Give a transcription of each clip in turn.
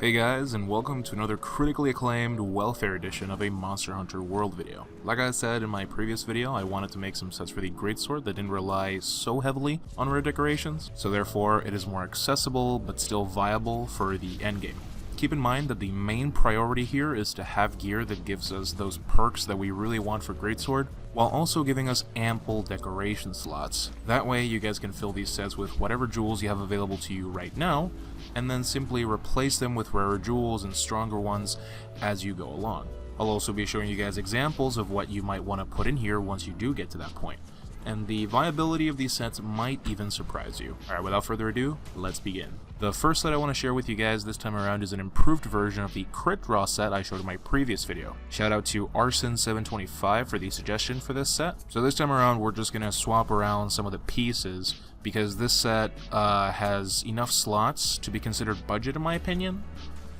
Hey guys, and welcome to another critically acclaimed welfare edition of a Monster Hunter World video. Like I said in my previous video, I wanted to make some sets for the Greatsword that didn't rely so heavily on rare decorations, so therefore it is more accessible but still viable for the endgame. Keep in mind that the main priority here is to have gear that gives us those perks that we really want for Greatsword, while also giving us ample decoration slots. That way you guys can fill these sets with whatever jewels you have available to you right now, and then simply replace them with rarer jewels and stronger ones as you go along. I'll also be showing you guys examples of what you might want to put in here once you do get to that point. And the viability of these sets might even surprise you. Alright, without further ado, let's begin. The first set I want to share with you guys this time around is an improved version of the crit draw set I showed in my previous video. Shout out to Arson725 for the suggestion for this set. So this time around we're just going to swap around some of the pieces because this set has enough slots to be considered budget in my opinion.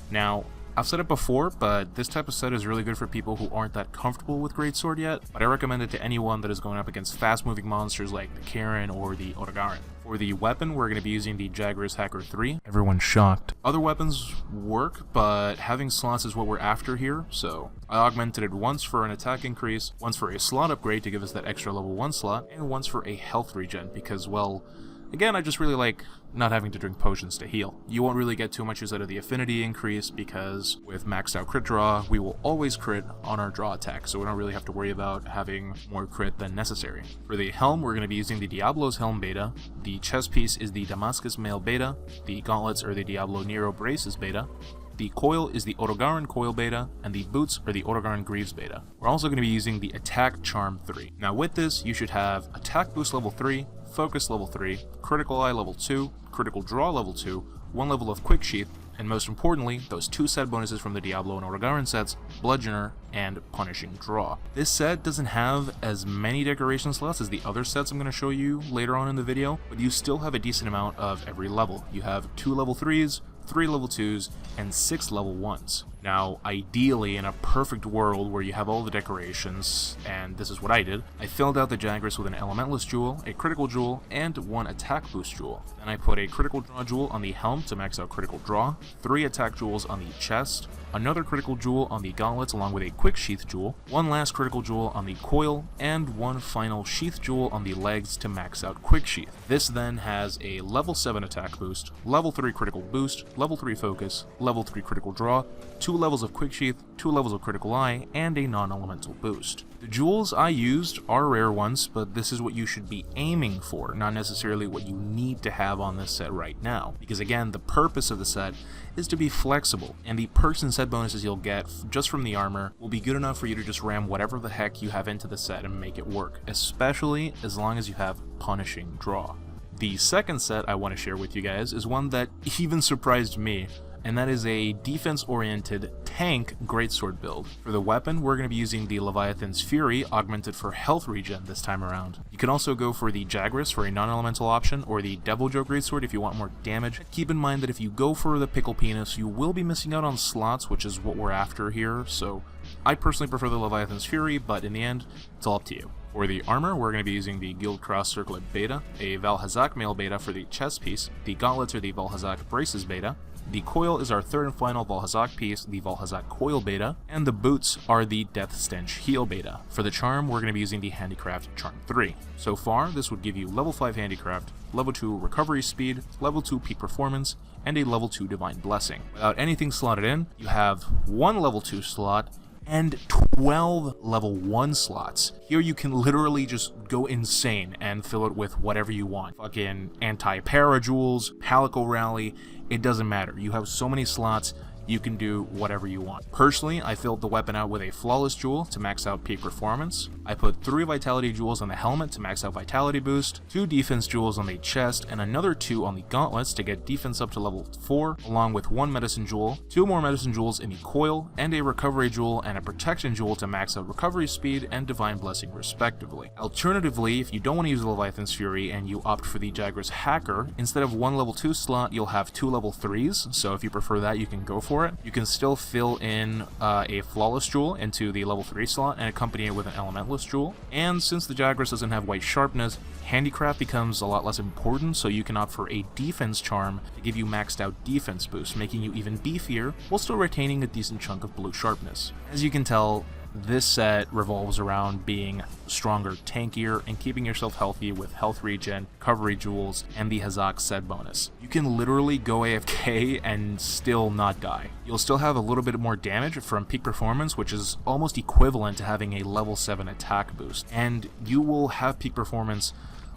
Now, I've said it before, but this type of set is really good for people who aren't that comfortable with Greatsword yet, but I recommend it to anyone that is going up against fast-moving monsters like the Karen or the Otogaron. For the weapon, we're going to be using the Jagras Hacker 3. Everyone's shocked. Other weapons work, but having slots is what we're after here, so I augmented it once for an attack increase, once for a slot upgrade to give us that extra level 1 slot, and once for a health regen because, well, again, I just really like not having to drink potions to heal. You won't really get too much use out of the affinity increase because with maxed out crit draw, we will always crit on our draw attack, so we don't really have to worry about having more crit than necessary. For the helm, we're going to be using the Diablo's Helm Beta, the chest piece is the Damascus Mail Beta, the gauntlets are the Diablo Nero Braces Beta, the coil is the Otogaron Coil Beta, and the boots are the Otogaron Greaves Beta. We're also going to be using the Attack Charm 3. Now with this, you should have Attack Boost level 3, Focus level 3, Critical Eye level 2, Critical Draw level 2, 1 level of Quick Sheath, and most importantly, those 2 set bonuses from the Diablo and Otogaron sets, Bludgeoner and Punishing Draw. This set doesn't have as many decoration slots as the other sets I'm going to show you later on in the video, but you still have a decent amount of every level. You have 2 level 3s, 3 level 2s, and 6 level 1s. Now, ideally, in a perfect world where you have all the decorations, and this is what I did, I filled out the Jagras with an Elementalist Jewel, a Critical Jewel, and 1 Attack Boost Jewel. Then I put a Critical Draw Jewel on the helm to max out Critical Draw, 3 Attack Jewels on the chest, another Critical Jewel on the gauntlets along with a Quick Sheath Jewel, 1 last Critical Jewel on the coil, and 1 final Sheath Jewel on the legs to max out Quick Sheath. This then has a level 7 Attack Boost, level 3 Critical Boost, level 3 Focus, level 3 Critical Draw, 2 levels of Quick Sheath, 2 levels of Critical Eye, and a non-elemental boost. The jewels I used are rare ones, but this is what you should be aiming for, not necessarily what you need to have on this set right now. Because again, the purpose of the set is to be flexible, and the perks and set bonuses you'll get just from the armor will be good enough for you to just ram whatever the heck you have into the set and make it work, especially as long as you have Punishing Draw. The second set I want to share with you guys is one that even surprised me, and that is a defense-oriented tank greatsword build. For the weapon, we're going to be using the Leviathan's Fury, augmented for health regen this time around. You can also go for the Jagras for a non-elemental option, or the Devil Joe greatsword if you want more damage. Keep in mind that if you go for the Pickle Penis, you will be missing out on slots, which is what we're after here, so I personally prefer the Leviathan's Fury, but in the end, it's all up to you. For the armor, we're going to be using the Guild Cross Circlet Beta, a Valhazak Mail Beta for the chest piece, the gauntlets are the Valhazak Braces Beta, the coil is our third and final Valhazak piece, the Valhazak Coil Beta, and the boots are the Death Stench Heel Beta. For the charm, we're going to be using the Handicraft Charm 3. So far, this would give you level 5 Handicraft, level 2 Recovery Speed, level 2 Peak Performance, and a level 2 Divine Blessing. Without anything slotted in, you have 1 level 2 slot, and 12 level 1 slots. Here you can literally just go insane and fill it with whatever you want. Fucking anti-para jewels, Palico Rally, it doesn't matter. You have so many slots, you can do whatever you want. Personally, I filled the weapon out with a Flawless Jewel to max out peak performance. I put 3 Vitality Jewels on the helmet to max out Vitality boost, 2 Defense Jewels on the chest, and another 2 on the gauntlets to get defense up to level 4, along with 1 Medicine Jewel, 2 more Medicine Jewels in the coil, and a Recovery Jewel and a Protection Jewel to max out Recovery Speed and Divine Blessing respectively. Alternatively, if you don't want to use the Leviathan's Fury and you opt for the Jagras Hacker, instead of 1 level 2 slot, you'll have 2 level 3s, so if you prefer that, you can go for for it, you can still fill in a Flawless Jewel into the level 3 slot and accompany it with an Elementalist Jewel. And since the Jagras doesn't have white sharpness, Handicraft becomes a lot less important, so you can opt for a Defense Charm to give you maxed out defense boost, making you even beefier while still retaining a decent chunk of blue sharpness. As you can tell, this set revolves around being stronger, tankier, and keeping yourself healthy with health regen, recovery jewels, and the Hazak set bonus. You can literally go AFK and still not die. You'll still have a little bit more damage from peak performance, which is almost equivalent to having a level 7 attack boost. And you will have peak performance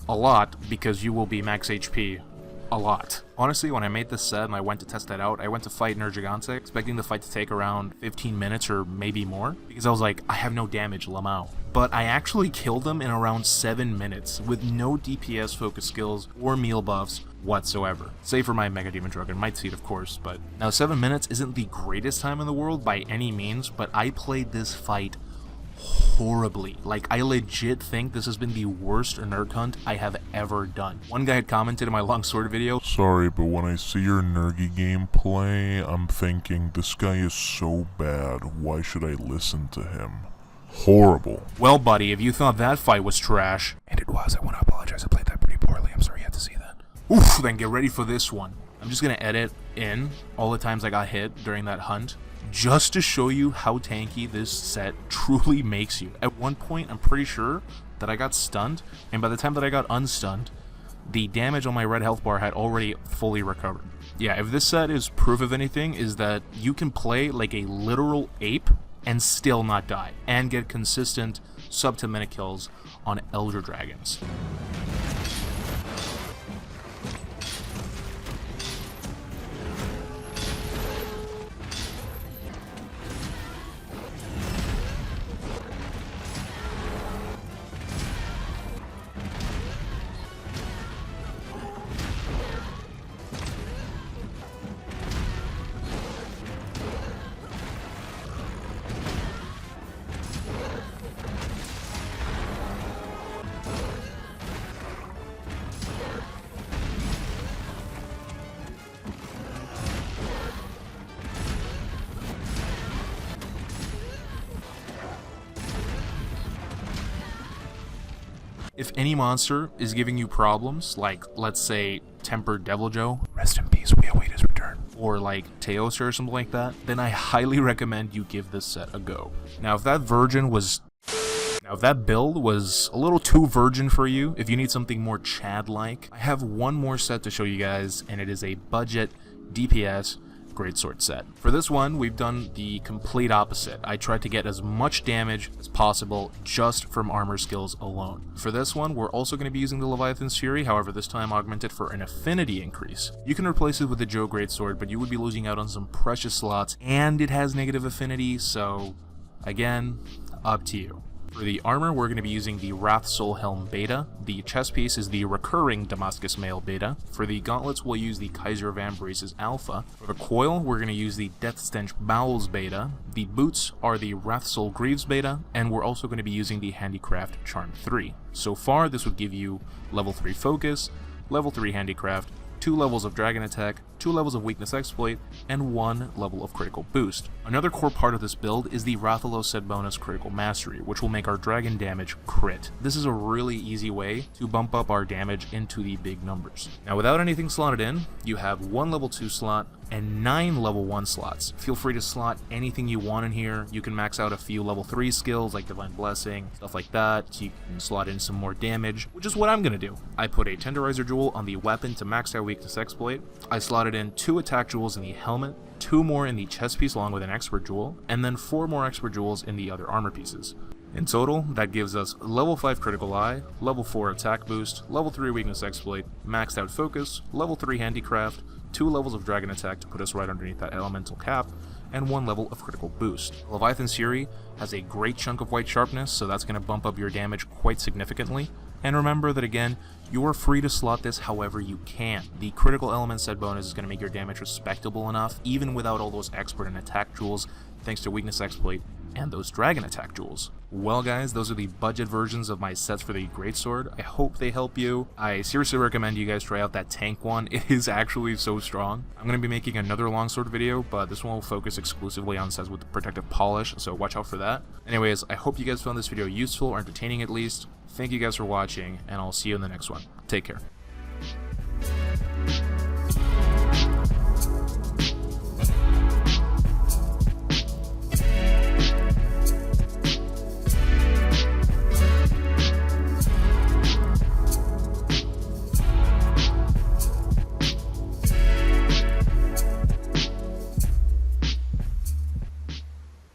a lot because you will be max HP a lot. Honestly, when I made this set and I went to test that out, I went to fight Nergigante, expecting the fight to take around 15 minutes or maybe more, because I was like, I have no damage, Lamau. But I actually killed them in around 7 minutes with no DPS focus skills or meal buffs whatsoever. Save for my Mega Demon Dragon, Might Seed of course, but now 7 minutes isn't the greatest time in the world by any means, but I played this fight horribly. Like, I legit think this has been the worst Nerg hunt I have ever done. One guy had commented in my Longsword video, "Sorry, but when I see your Nergy gameplay, I'm thinking, this guy is so bad, why should I listen to him? Horrible." Well, buddy, if you thought that fight was trash, and it was, I want to apologize, I played that pretty poorly, I'm sorry you had to see that. Oof, then get ready for this one. I'm just gonna edit in all the times I got hit during that hunt, just to show you how tanky this set truly makes you. At one point, I'm pretty sure that I got stunned, and by the time that I got unstunned, the damage on my red health bar had already fully recovered. Yeah, if this set is proof of anything, is that you can play like a literal ape and still not die, and get consistent sub 10 minute kills on Elder Dragons. If any monster is giving you problems, like, let's say, Tempered Devil Joe, rest in peace, we await his return, or like Teos or something like that, then I highly recommend you give this set a go. Now, if that build was a little too virgin for you, if you need something more Chad-like, I have one more set to show you guys, and it is a budget DPS Greatsword set. For this one, we've done the complete opposite. I tried to get as much damage as possible just from armor skills alone. For this one, we're also going to be using the Leviathan's Fury, however this time augmented for an affinity increase. You can replace it with the Joe Greatsword, but you would be losing out on some precious slots, and it has negative affinity, so again, up to you. For the armor, we're going to be using the Wrath Soul Helm Beta. The chest piece is the recurring Damascus Mail Beta. For the gauntlets, we'll use the Kaiser of Ambrace's Alpha. For the coil, we're going to use the Death Stench Bowels Beta. The boots are the Wrath Soul Greaves Beta, and we're also going to be using the Handicraft Charm 3. So far, this would give you level 3 Focus, level 3 Handicraft, 2 levels of Dragon Attack, 2 levels of Weakness Exploit, and 1 level of Critical Boost. Another core part of this build is the Rathalos set bonus Critical Mastery, which will make our dragon damage crit. This is a really easy way to bump up our damage into the big numbers. Now, without anything slotted in, you have 1 level 2 slot and 9 level 1 slots. Feel free to slot anything you want in here. You can max out a few level 3 skills like Divine Blessing, stuff like that. You can slot in some more damage, which is what I'm going to do. I put a Tenderizer Jewel on the weapon to max out Weakness Exploit. I slotted in 2 attack jewels in the helmet, 2 more in the chest piece along with an Expert Jewel, and then 4 more Expert Jewels in the other armor pieces. In total, that gives us level 5 Critical Eye, level 4 Attack Boost, level 3 Weakness Exploit, maxed out Focus, level 3 Handicraft, 2 levels of Dragon Attack to put us right underneath that elemental cap, and 1 level of Critical Boost. Leviathan's Fury has a great chunk of white sharpness, so that's going to bump up your damage quite significantly. And remember that again, you are free to slot this however you can. The critical element set bonus is going to make your damage respectable enough, even without all those expert and attack jewels, thanks to weakness exploit and those dragon attack jewels. Well guys, those are the budget versions of my sets for the Greatsword. I hope they help you. I seriously recommend you guys try out that tank one. It is actually so strong. I'm going to be making another longsword video, but this one will focus exclusively on sets with protective polish, so watch out for that. Anyways, I hope you guys found this video useful or entertaining at least. Thank you guys for watching, and I'll see you in the next one. Take care.